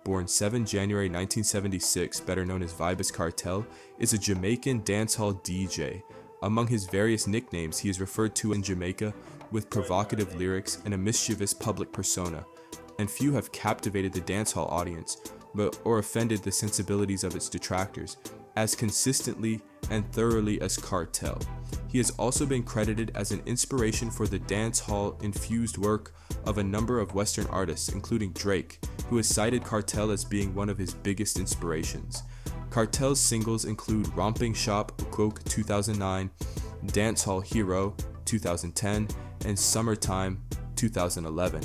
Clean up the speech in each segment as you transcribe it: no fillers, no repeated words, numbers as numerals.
born 7 January 1976, better known as Vybz Kartel, is a Jamaican dancehall DJ. Among his various nicknames, he is referred to in Jamaica with provocative lyrics and a mischievous public persona, and few have captivated the dancehall audience or offended the sensibilities of its detractors as consistently and thoroughly as Kartel. He has also been credited as an inspiration for the dancehall-infused work of a number of Western artists, including Drake, who has cited Kartel as being one of his biggest inspirations. Kartel's singles include Romping Shop, Ukok 2009, Dancehall Hero 2010, and Summertime 2011.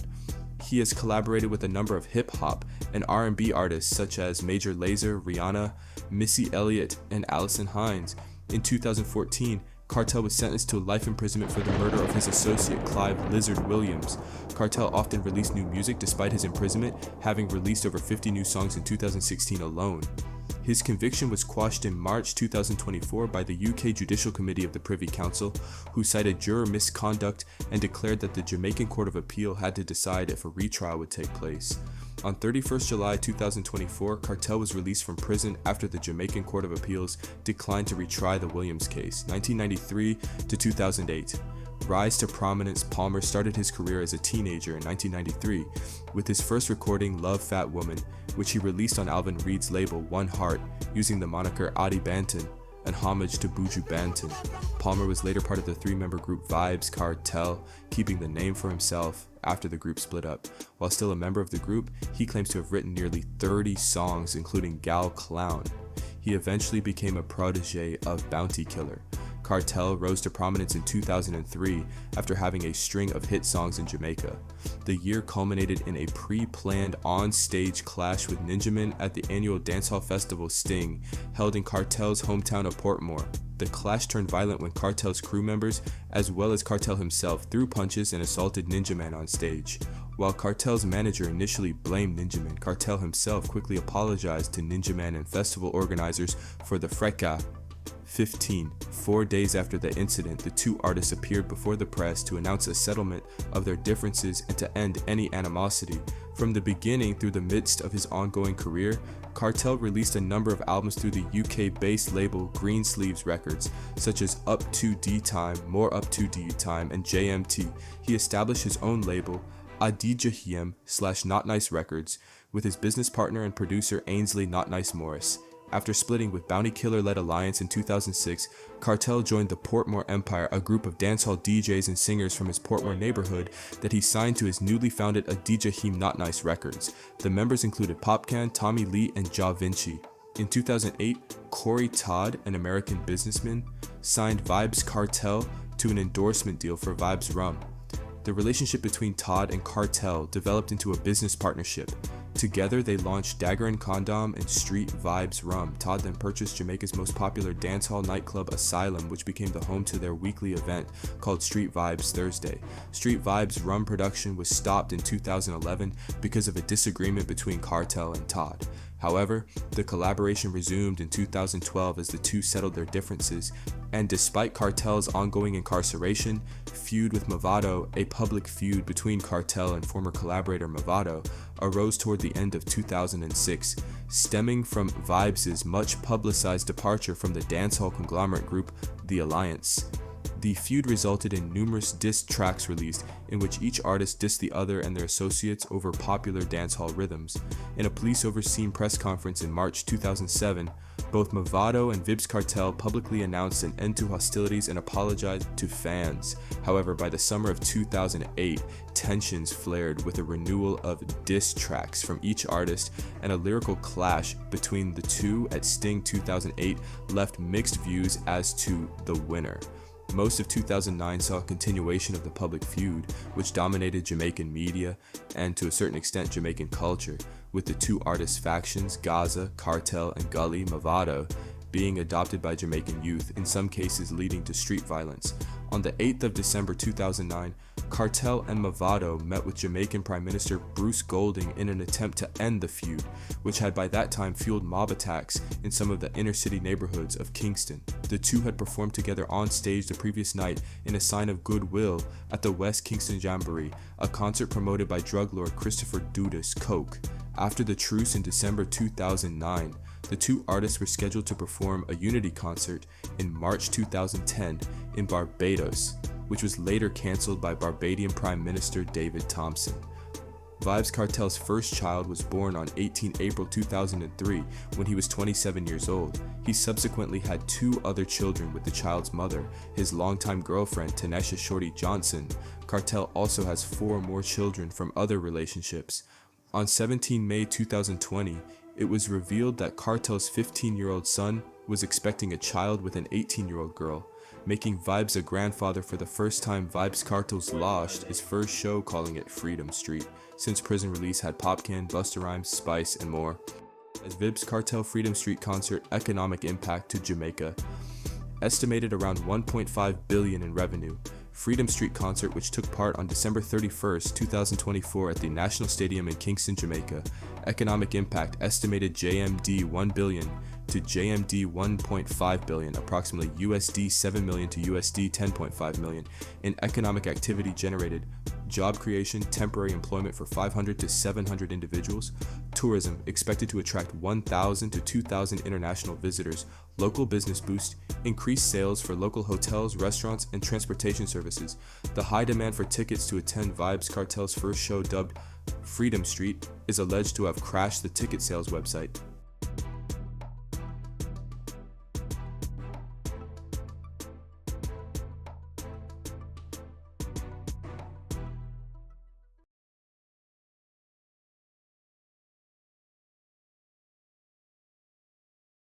He has collaborated with a number of hip-hop and R&B artists such as Major Lazer, Rihanna, Missy Elliott, and Allison Hines. In 2014, Kartel was sentenced to life imprisonment for the murder of his associate Clive Lizard Williams. Kartel often released new music despite his imprisonment, having released over 50 new songs in 2016 alone. His conviction was quashed in March 2024 by the UK Judicial Committee of the Privy Council, who cited juror misconduct and declared that the Jamaican Court of Appeal had to decide if a retrial would take place. On 31st July 2024, Kartel was released from prison after the Jamaican Court of Appeals declined to retry the Williams case. 1993 to 2008. Rise to prominence, Palmer started his career as a teenager in 1993 with his first recording Love Fat Woman, which he released on Alvin Reed's label One Heart using the moniker Adi Banton, an homage to Buju Banton. Palmer was later part of the three-member group Vybz Kartel, keeping the name for himself after the group split up. While still a member of the group, he claims to have written nearly 30 songs, including Gal Clown. He eventually became a protege of Bounty Killer. Kartel rose to prominence in 2003 after having a string of hit songs in Jamaica. The year culminated in a pre-planned on-stage clash with Ninjaman at the annual dancehall festival Sting, held in Kartel's hometown of Portmore. The clash turned violent when Kartel's crew members, as well as Kartel himself, threw punches and assaulted Ninjaman on stage. While Kartel's manager initially blamed Ninjaman, Kartel himself quickly apologized to Ninjaman and festival organizers for the fracas. 15. 4 days after the incident, the two artists appeared before the press to announce a settlement of their differences and to end any animosity. From the beginning through the midst of his ongoing career, Kartel released a number of albums through the UK-based label Green Sleeves Records, such as Up to D Time, More Up to D Time, and JMT. He established his own label, Adijahiem/Not Nice Records, with his business partner and producer Ainsley Not Nice Morris. After splitting with Bounty Killer-led Alliance in 2006, Kartel joined the Portmore Empire, a group of dancehall DJs and singers from his Portmore neighborhood that he signed to his newly founded Adijahiem Not Nice Records. The members included Popcan, Tommy Lee, and Ja Vinci. In 2008, Corey Todd, an American businessman, signed Vybz Kartel to an endorsement deal for Vybz Rum. The relationship between Todd and Kartel developed into a business partnership. Together, they launched Dagger and Condom and Street Vybz Rum. Todd then purchased Jamaica's most popular dancehall nightclub Asylum, which became the home to their weekly event called Street Vybz Thursday. Street Vybz Rum production was stopped in 2011 because of a disagreement between Kartel and Todd. However, the collaboration resumed in 2012 as the two settled their differences, and despite Kartel's ongoing incarceration, feud with Mavado, a public feud between Kartel and former collaborator Mavado, arose toward the end of 2006, stemming from Vybz's much publicized departure from the dancehall conglomerate group The Alliance. The feud resulted in numerous diss tracks released, in which each artist dissed the other and their associates over popular dancehall rhythms. In a police-overseen press conference in March 2007, both Mavado and Vybz Kartel publicly announced an end to hostilities and apologized to fans. However, by the summer of 2008, tensions flared with a renewal of diss tracks from each artist, and a lyrical clash between the two at Sting 2008 left mixed views as to the winner. Most of 2009 saw a continuation of the public feud, which dominated Jamaican media and to a certain extent Jamaican culture, with the two artist factions, Gaza, Kartel, and Gully Mavado, being adopted by Jamaican youth, in some cases leading to street violence. On the 8th of December 2009, Kartel and Mavado met with Jamaican Prime Minister Bruce Golding in an attempt to end the feud, which had by that time fueled mob attacks in some of the inner city neighborhoods of Kingston. The two had performed together on stage the previous night in a sign of goodwill at the West Kingston Jamboree, a concert promoted by drug lord Christopher Dudas Coke. After the truce in December 2009, the two artists were scheduled to perform a unity concert in March 2010 in Barbados, which was later cancelled by Barbadian Prime Minister David Thompson. Vybz Kartel's first child was born on 18 April 2003 when he was 27 years old. He subsequently had two other children with the child's mother, his longtime girlfriend Tanesha Shorty Johnson. Kartel also has 4 more children from other relationships. On 17 May 2020, it was revealed that Kartel's 15-year-old son was expecting a child with an 18-year-old girl, making Vybz a grandfather for the first time. Vybz Kartel's launched his first show, calling it Freedom Street. Since prison release had Popcan, Busta Rhymes, Spice, and more. As Vybz Kartel Freedom Street concert economic impact to Jamaica, estimated around $1.5 billion in revenue. Freedom Street concert, which took part on December 31st, 2024 at the National Stadium in Kingston, Jamaica. Economic impact estimated JMD 1 billion to JMD 1.5 billion, approximately USD 7 million to USD 10.5 million. In economic activity generated, job creation, temporary employment for 500 to 700 individuals, tourism expected to attract 1,000 to 2,000 international visitors, local business boost, increased sales for local hotels, restaurants, and transportation services. The high demand for tickets to attend Vybz Kartel's first show, dubbed Freedom Street, is alleged to have crashed the ticket sales website.